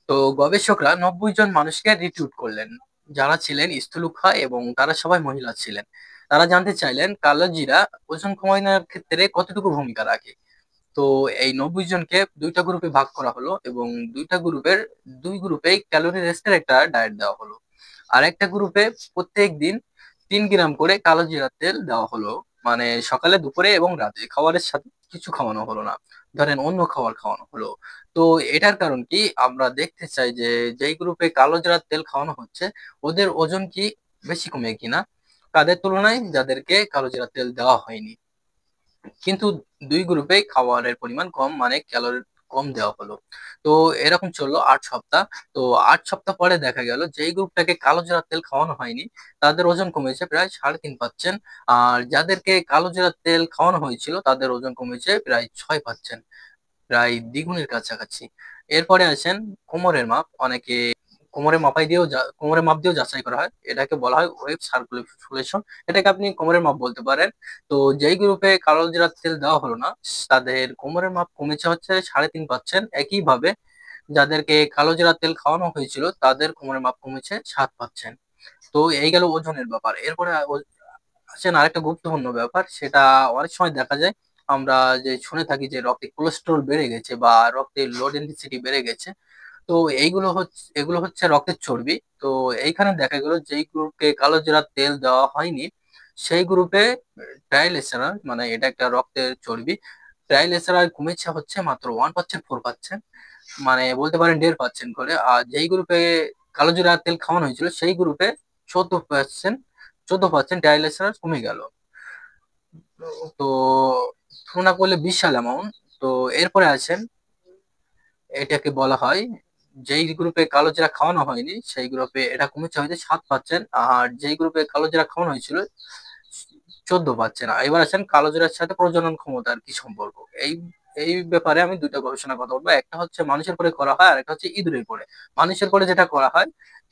তো গবেষকরা 90 জন মানুষকে রিক্রুট করলেন, যারা ছিলেন স্থূলকায় এবং তারা সবাই মহিলা ছিলেন। তারা জানতে চাইলেন কালো জিরা ওজন কমানোর ক্ষেত্রে কতটুকু ভূমিকা রাখে। তো এই 90 জনকে দুইটা গ্রুপে ভাগ করা হলো এবং দুইটা গ্রুপের দুই গ্রুপে ক্যালোরি রেস্টের একটা ডায়েট দেওয়া হলো। আর একটা গ্রুপে প্রত্যেক দিন 3 গ্রাম করে কালো জিরার তেল দেওয়া হলো। মানে সকালে, দুপুরে এবং রাতে খাবারের সাথে কিছু খাওয়ানো হলো না, ধরেন অন্য খাবার খাওয়ানো হলো। তো এটার কারণ কি, আমরা দেখতে চাই যে যেই গ্রুপে কালো জিরার তেল খাওয়ানো হচ্ছে ওদের ওজন কি বেশি কমে কিনা তাদের তুলনায় যাদেরকে কালো জিরার তেল দেওয়া হয়নি। কিন্তু দুই গ্রুপে খাবারের পরিমাণ কম, মানে ক্যালোরি কম দেওয়া হলো। তো এরকম চললো 8 সপ্তাহ। তো 8 সপ্তাহ পরে দেখা গেল যেই গ্রুপটাকে কালো জিরার তেল খাওয়ানো হয়নি তাদের ওজন কমেছে প্রায় 3.5%। আর যাদেরকে কালো জিরার তেল খাওয়ানো হয়েছিল তাদের ওজন কমেছে প্রায় 6%, প্রায় দ্বিগুণের কাছাকাছি। এরপরে আসেন কোমরের মাপ। অনেকে কোমরের মাপ দিয়েও যাচাই করা হয়, এটাকে বলা হয় ওয়েব সার্কুলেশন। এটাকে আপনি কোমরের মাপ বলতে পারেন। তো যেই গ্রুপে কালো জিরার তেল দেওয়া হলো না তাদের কোমরের মাপ কমেছে হচ্ছে 3.5%। একইভাবে যাদেরকে কালো জিরার তেল খাওয়ানো হয়েছিল তাদের কোমরের মাপ কমেছে 7%। তো এই গেল ওজনের ব্যাপার। এরপরে আসেন আরেকটা গুরুত্বপূর্ণ ব্যাপার, সেটা অনেক সময় দেখা যায় আমরা যে শুনে থাকি যে রক্তে কোলেস্টেরল বেড়ে গেছে বা রক্তে লো ডেনসিটি বেড়ে গেছে। তো এগুলো হচ্ছে রক্তের চর্বি। তো এইখানে দেখা গেল যেই গ্রুপকে কালো জিরার তেল দেওয়া হয়নি সেই গ্রুপে ট্রাইগ্লিসারাইড, মানে এটা একটা রক্তের চর্বি, ট্রাইগ্লিসারাইড কমেছে হচ্ছে মাত্র 1%, 4%, মানে বলতে পারেন 1.5% করে। আর যেই গ্রুপে কালো জিরার তেল খাওয়ানো হয়েছিল সেই গ্রুপে 14%, 14% ট্রাইগ্লিসারাইড কমে গেল। তো তুলনা করলে বিশাল অ্যামাউন্ট। তো এরপরে আছেন, এটাকে বলা হয় যেই গ্রুপে কালো জিরা খাওয়ানো হয়নি সেই গ্রুপে এটা কমেছে হয়েছে 7%, আর যেই গ্রুপে কালো জিরা খাওয়ানো হয়েছিল 14%। এবার আছেন কালো জিরার সাথে প্রজনন ক্ষমতার কি সম্পর্ক। এই এই ব্যাপারে আমি দুইটা গবেষণা কথা বলবো, একটা হচ্ছে মানুষের পরে করা হয় আর একটা হচ্ছে ইঁদুরের পরে। মানুষের পরে যেটা করা হয়,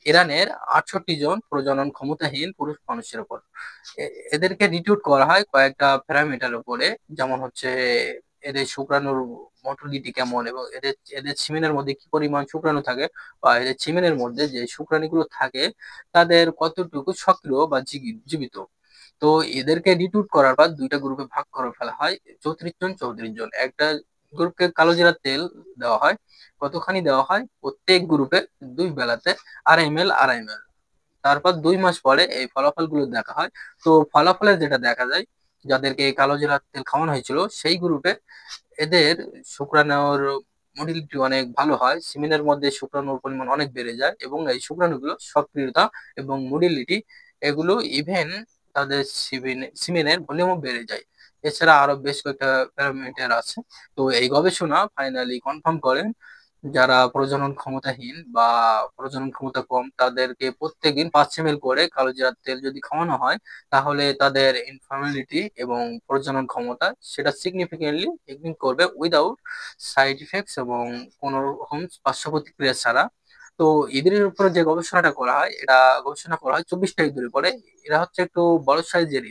ইরানের 68 জন প্রজনন ক্ষমতাহীন পুরুষ মানুষের উপর এদেরকে রিক্রুট করা হয় কয়েকটা প্যারামিটার উপরে, যেমন হচ্ছে এদের শুক্রাণুর মোটিলিটি কেমন এবং এদের এদের সিমেনের মধ্যে কি পরিমাণ শুক্রাণু থাকে, বা এদের সিমেনের মধ্যে যে শুক্রাণুগুলো থাকে তাদের কতটুকু সক্রিয় বা জীবিত। তো এদেরকে রিক্রুট করার পর দুইটা গ্রুপে ভাগ করে ফেলা হয়, 34 জন 34 জন। একটা গ্রুপকে কালো জিরার তেল দেওয়া হয়। কতখানি দেওয়া হয়, প্রত্যেক গ্রুপে 2 বেলাতে 2.5 ml 2.5 ml। তারপর 2 মাস পরে এই ফলাফলগুলো দেখা হয়। তো ফলাফলে যেটা দেখা যায়, যাদেরকে এই কালো জিরার তেল খাওয়ানো হয়েছিল সেই গ্রুপে এদের শুক্রাণুর মোটিলিটি অনেক ভালো হয়, সিমেনের মধ্যে শুক্রাণুর পরিমাণ অনেক বেড়ে যায় এবং এই শুক্রাণুগুলো সক্রিয়তা এবং মোটিলিটি এগুলো ইভেন তাদের সিমেনের ভলিউমও বেড়ে যায়। এছাড়া আরো বেশ কয়েকটা প্যারামিটার আছে। তো এই গবেষণা ফাইনালি কনফার্ম করেন যারা প্রজনন ক্ষমতাহীন বা প্রজনন ক্ষমতা কম তাদেরকে প্রত্যেকদিন 5 ml করে কালো জিরার তেল যদি খাওয়ানো হয় তাহলে তাদের ইনফার্টিলিটি এবং প্রজনন ক্ষমতা সেটা সিগনিফিকেন্টলি ইমপ্রুভ করবে উইদাউট সাইড ইফেক্টস এবং কোনো রকম পার্শ্ব প্রতিক্রিয়া ছাড়া। তো ইঁদুরের উপরে যে গবেষণাটা করা হয়, এটা গবেষণা করা হয় 24টা ইঁদুরের পরে। এরা হচ্ছে একটু বড় সাইজের